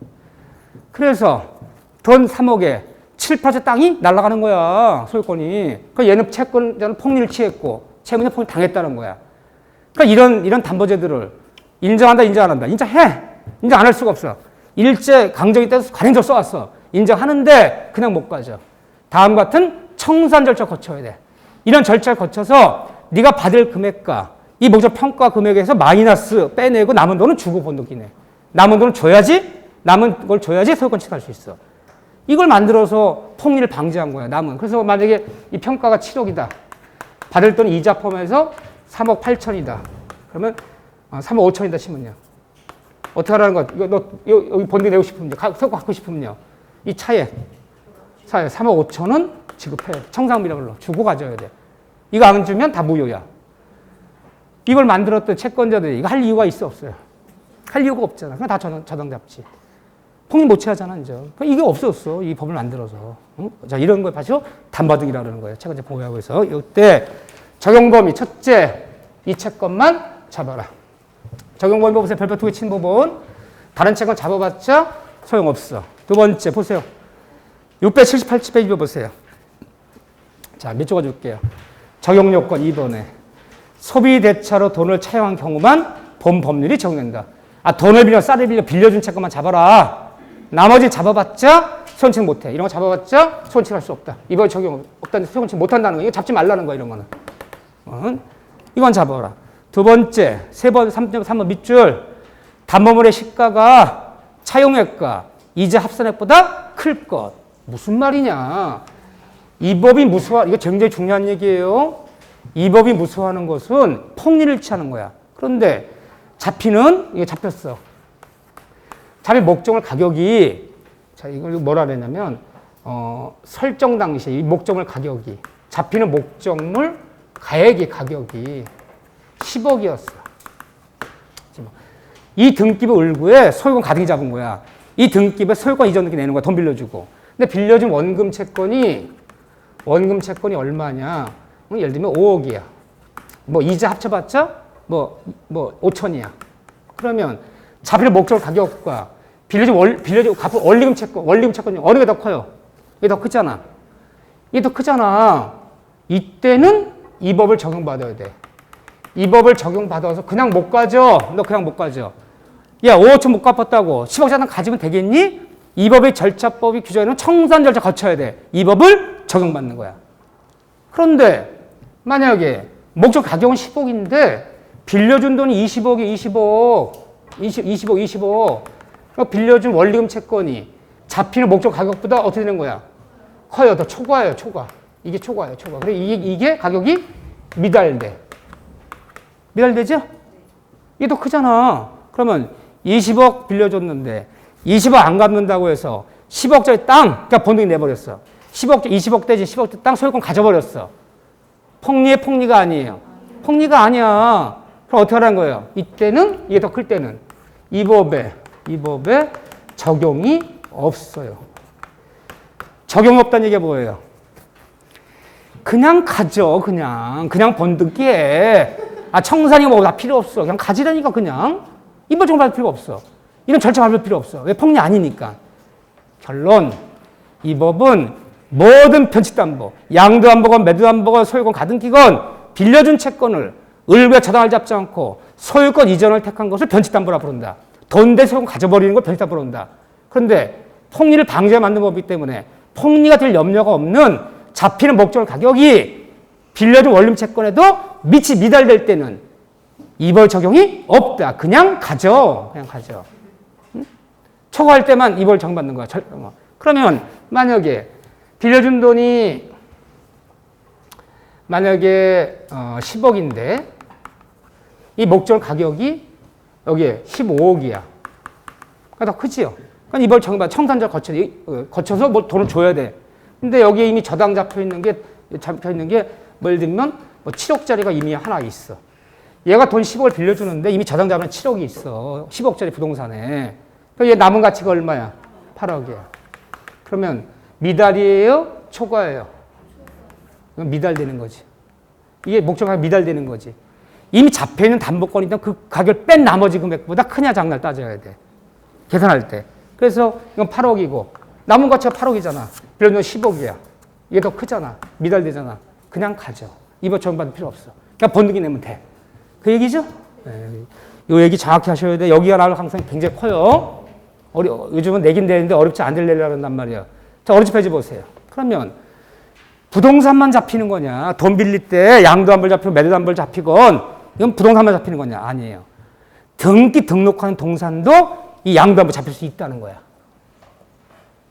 그래서 돈 3억에 7% 땅이 날아가는 거야. 소유권이. 그러니까 얘는 채권자는 폭리를 취했고 채무자 폭리 당했다는 거야. 그러니까 이런 담보제도를 인정한다 인정 안 한다. 인정해. 인정 안 할 수가 없어. 일제 강점기 때도 관행적 써왔어. 인정하는데 그냥 못 가죠. 다음 같은 청산 절차 거쳐야 돼. 이런 절차를 거쳐서 네가 받을 금액과 이 목적 평가 금액에서 마이너스 빼내고 남은 돈은 주고 본등기네. 남은 돈을 줘야지 남은 걸 줘야지 소유권 취득할 수 있어. 이걸 만들어서 폭리를 방지한 거야. 남은. 그래서 만약에 이 평가가 7억이다. 받을 돈 이자 포함해서 3억 8천이다. 그러면 3억 5천이다 치면요. 어떻게 하라는 것? 이거 너 여기 본등기 내고 싶으면요. 소유권 갖고 싶으면요. 이 차에 3억 5천은 지급해. 청산비라고 불러. 주고 가져야 돼. 이거 안 주면 다 무효야. 이걸 만들었던 채권자들이 이거 할 이유가 있어 없어요? 할 이유가 없잖아. 그냥 다 저당 잡지. 폭리 못 취하잖아 이제. 이게 없었어. 이 법을 만들어서. 자 이런 걸 봐서 담보등기라고 그러는 거예요. 채권자 보호하고 해서 이때 적용 범위 첫째 이 채권만 잡아라. 적용 범위 보세요. 별표 2개 친 부분. 다른 채권 잡아봤자 소용없어. 두 번째 보세요. 678페이지 보세요. 자, 몇 조가 줄게요. 적용 요건 2번에 소비 대차로 돈을 차용한 경우만 본 법률이 적용된다. 아, 돈을 빌려 쌀을 빌려 빌려준 채권만 잡아라. 나머지 잡아봤자 손실 못해. 이런 거 잡아봤자 손실할 수 없다. 이번 적용 없다는 손실 못한다는 거. 이거 잡지 말라는 거야 이런 거는. 이건 잡아라. 두 번째, 3번 밑줄 담보물의 시가가 차용액과 이자 합산액보다 클 것. 무슨 말이냐. 이 법이 이거 굉장히 중요한 얘기예요. 이 법이 무효하는 것은 폭리를 취하는 거야. 그런데 잡히는 이게 잡혔어. 잡힌 목적물 가격이 자 이걸 뭐라 그랬냐면 설정 당시 이 목적물 가격이 잡히는 목적물 가액의 가격이 10억이었어. 이 등기부 을구에 소유권 가등기 잡은 거야. 이 등기부에 소유권 이전 등기 내는 거야. 돈 빌려주고. 근데 빌려준 원금 채권이 얼마냐? 예를 들면 5억이야. 뭐 이자 합쳐봤자 뭐 5천이야. 그러면 잡히는 목적물 가격과 빌려준 갚은 원리금 채권이 어느 게 더 커요? 이게 더 크잖아. 이게 더 크잖아. 이때는 이 법을 적용받아야 돼. 이 법을 적용받아서 그냥 못 가져. 너 그냥 못 가져. 야, 5천 못 갚았다고 10억짜리 가지면 되겠니? 이 법의 절차법이 규정하는 청산 절차 거쳐야 돼. 이 법을 적용받는 거야. 그런데 만약에 목적 가격은 10억인데 빌려준 돈이 20억. 빌려준 원리금 채권이 잡히는 목적 가격보다 어떻게 되는 거야? 커요. 더 초과예요. 초과. 이게 초과예요. 초과. 그래 이게 가격이 미달돼. 미달되죠? 이게 더 크잖아. 그러면 20억 빌려줬는데 20억 안 갚는다고 해서 10억짜리 땅, 그러니까 본등기 내버렸어. 20억 대신 10억 땅 소유권 가져버렸어. 폭리가 아니에요. 폭리가 아니야. 그럼 어떻게 하라는 거예요? 이때는, 이게 더 클 때는 이 법에 적용이 없어요. 적용이 없다는 얘기가 뭐예요? 그냥 가져, 그냥 본등기해. 아, 청산이 뭐 다 필요 없어. 그냥 가지라니까, 그냥. 이번 정보 받을 필요가 없어. 이런 절차 밟을 필요 없어. 왜? 폭리 아니니까. 결론, 이 법은 모든 편취담보, 양도담보건 매도담보건 소유권 가등기건 빌려준 채권을 을부에 저당을 잡지 않고 소유권 이전을 택한 것을 편취담보라 부른다. 돈 대 소유권 가져버리는 걸 편취담보라 부른다. 그런데 폭리를 방지해 만든 법이기 때문에 폭리가 될 염려가 없는 잡히는 목적물 가격이 빌려준 원룸 채권에도 밑이 미달될 때는 이 법 적용이 없다. 그냥 가져. 응? 초과할 때만 이 법 적용받는 거야. 그러면 만약에 빌려준 돈이 만약에 10억인데 이 목적물 가격이 여기에 15억이야. 그러니까 더 크지요. 그러니까 이 법 적용받아 청산자 거쳐서 뭐 돈을 줘야 돼. 근데 여기에 이미 저당 잡혀 있는 게 뭐 예를 들면 뭐 7억짜리가 이미 하나 있어. 얘가 돈 10억을 빌려주는데 이미 저당 잡은 7억이 있어. 10억짜리 부동산에. 그러니까 얘 남은 가치가 얼마야? 8억이야. 그러면 미달이에요? 초과예요? 미달되는 거지. 이게 목적가격 미달되는 거지. 이미 잡혀있는 담보권이든 그 가격을 뺀 나머지 금액보다 크냐 작냐를 따져야 돼. 계산할 때. 그래서 이건 8억이고 남은 가치가 8억이잖아. 빌려준 건 10억이야. 이게 더 크잖아. 미달되잖아. 그냥 가져. 이번 적용받을 필요 없어. 그냥 번뜩이 내면 돼. 그 얘기죠? 네. 이 얘기 정확히 하셔야 돼. 여기가 나올 가능성이 굉장히 커요. 요즘은 내긴 되는데 어렵지 않을 내려고 한단 말이야. 자, 어느 집 페이지 보세요. 그러면 부동산만 잡히는 거냐? 돈 빌릴 때 양도담보 잡히고 매도담보 잡히건 이건 부동산만 잡히는 거냐? 아니에요. 등기 등록하는 동산도 이 양도담보 잡힐 수 있다는 거야.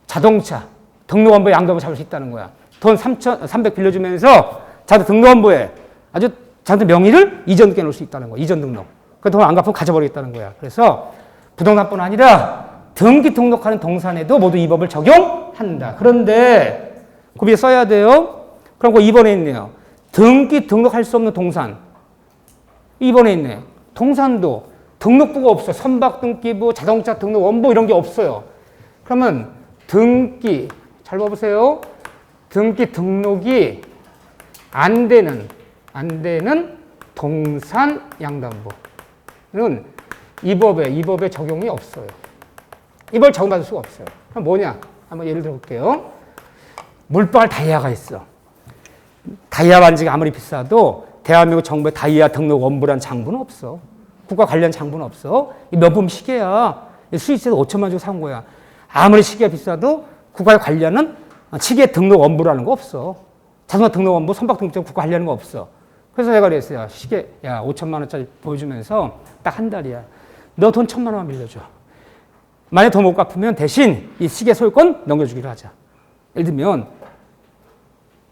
자동차 등록원부에 양도담보 잡을 수 있다는 거야. 돈 300 빌려주면서 자동 등록원부에 아주 자기 명의를 이전 등록해 놓을 수 있다는 거야. 이전 등록. 그 돈 안 갚으면 가져버리겠다는 거야. 그래서 부동산뿐 아니라 등기 등록하는 동산에도 모두 이 법을 적용한다. 그런데 그 위에 써야 돼요. 그럼 그 2번에 있네요. 등기 등록할 수 없는 동산. 2번에 있네. 동산도 등록부가 없어. 선박등기부, 자동차 등록 원부 이런 게 없어요. 그러면 등기, 잘 봐보세요. 등기 등록이 안 되는 동산 양도담보는 이 법에 적용이 없어요. 이걸 적용받을 수가 없어요. 그럼 뭐냐? 한번 예를 들어볼게요. 물방울 다이아가 있어. 다이아 반지가 아무리 비싸도 대한민국 정부에 다이아 등록 원부란 장부는 없어. 국가 관련 장부는 없어. 명품 시계야. 스위스에서 5천만 주고 산 거야. 아무리 시계가 비싸도 국가에 관련은 시계 등록 원부라는 거 없어. 자동차 등록 원부, 선박 등록 국가 관련한 거 없어. 그래서 내가 그랬어요. 시계, 야, 5천만 원짜리 보여주면서 딱 한 달이야. 너 돈 1,000만 원만 빌려줘. 만약 돈 못 갚으면 대신 이 시계 소유권 넘겨주기로 하자. 예를 들면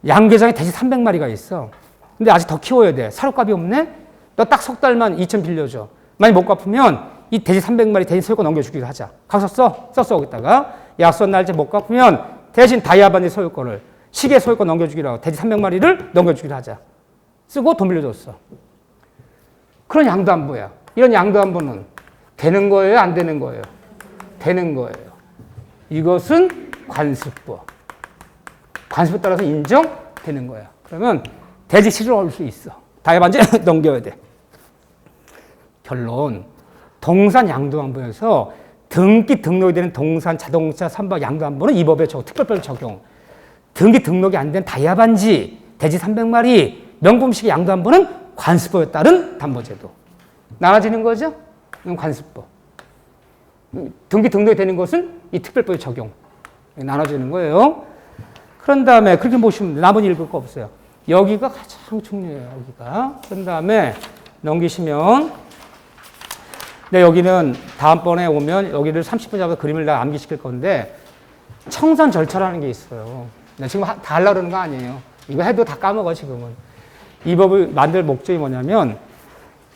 양계장에 돼지 300마리가 있어. 근데 아직 더 키워야 돼. 사료값이 없네? 너 딱 석 달만 2천 빌려줘. 만약 못 갚으면 이 돼지 300마리 돼지 소유권 넘겨주기로 하자. 가서 썼어 거기다가 약속 날짜 못 갚으면 대신 다이아 반지 소유권을 시계 소유권 넘겨주기로 하고 돼지 300마리를 넘겨주기로 하자. 쓰고 돈 빌려줬어. 그런 양도담보야. 이런 양도담보는 되는 거예요? 안 되는 거예요? 되는 거예요. 이것은 관습법. 관습에 따라서 인정되는 거야. 그러면 대지 실효를 할 수 있어. 다이아 반지 넘겨야 돼. 결론. 동산 양도담보에서 등기 등록이 되는 동산, 자동차, 선박 양도담보는 이 법에 특별법 적용. 등기 등록이 안 된 다이아 반지, 돼지 300마리, 명품시계 양도담보는 관습법에 따른 담보제도. 나눠지는 거죠? 이건 관습법. 등기 등록이 되는 것은 이 특별법의 적용. 나눠지는 거예요. 그런 다음에 그렇게 보시면 돼요. 나머지 읽을 거 없어요. 여기가 가장 중요해요. 여기가. 그런 다음에 넘기시면 네, 여기는 다음번에 오면 여기를 30분 잡아서 그림을 다 암기시킬 건데 청산 절차라는 게 있어요. 지금 다 하려고 그러는 거 아니에요. 이거 해도 다 까먹어 지금은. 이 법을 만들 목적이 뭐냐면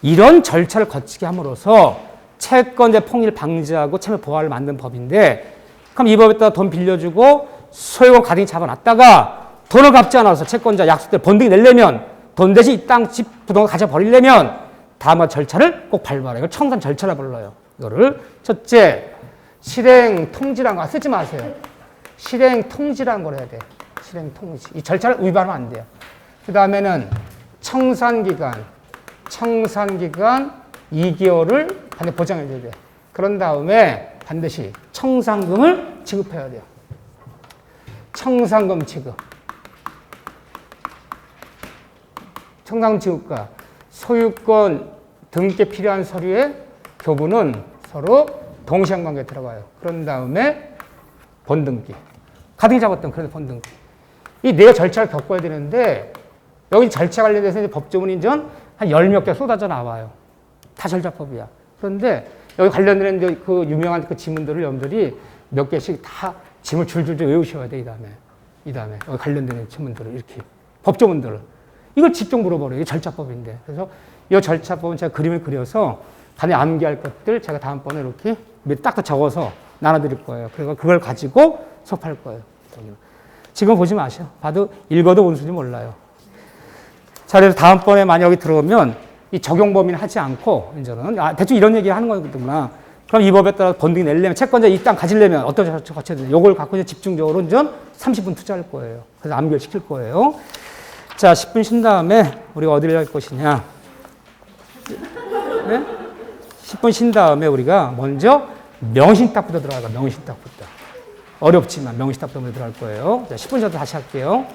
이런 절차를 거치게 함으로써 채권자 폭리를 방지하고 채무 보호를 만든 법인데 그럼 이 법에 따라 돈 빌려주고 소유권 가등기 잡아놨다가 돈을 갚지 않아서 채권자 약속대로 번등이 내려면 돈 대신 이 땅, 집, 부동산 가져버리려면 다음과 절차를 꼭 밟아라. 이걸 청산 절차라 불러요. 이거를 첫째, 실행 통지라는 거 쓰지 마세요. 실행 통지라는 걸 해야 돼. 실행 통지. 이 절차를 위반하면 안 돼요. 그 다음에는 청산기간 2개월을 반드시 보장해줘야 돼. 그런 다음에 반드시 청산금을 지급해야 돼요. 청산금 지급. 청산금 지급과 소유권 등기에 필요한 서류의 교부는 서로 동시한 관계에 들어가요. 그런 다음에 본등기. 가등기 잡았던 그런 본등기. 이 네 절차를 겪어야 되는데 여기 절차 관련돼서 이제 법조문이 한 10몇 개 쏟아져 나와요. 다 절차법이야. 그런데 여기 관련된 이제 그 유명한 그 지문들을 여러분들이 몇 개씩 다 지문 줄줄줄 외우셔야 돼, 이 다음에. 여기 관련된 지문들을 이렇게. 법조문들을. 이걸 직접 물어버려요. 이게 절차법인데. 그래서 이 절차법은 제가 그림을 그려서 간에 암기할 것들 제가 다음번에 이렇게 딱 적어서 나눠드릴 거예요. 그래서 그걸 가지고 수업할 거예요. 지금 보지 마셔. 봐도 읽어도 무슨 소리인지 몰라요. 자, 그래서 다음번에 만약 여기 들어오면 이 적용 범위는 하지 않고, 이제는, 대충 이런 얘기 하는 거거든요. 그럼 이 법에 따라 번등기 내려면, 채권자 이 땅 가지려면 어떤 절차 거쳐야 되냐. 요걸 갖고 이제 집중적으로 이제 30분 투자할 거예요. 그래서 암기시킬 거예요. 자, 10분 쉰 다음에 우리가 어디를 갈 것이냐. 네? 10분 쉰 다음에 우리가 먼저 명신탁부터 들어갈 거예요. 명신탁부터. 어렵지만 명신탁부터 먼저 들어갈 거예요. 자, 10분 전에 다시 할게요.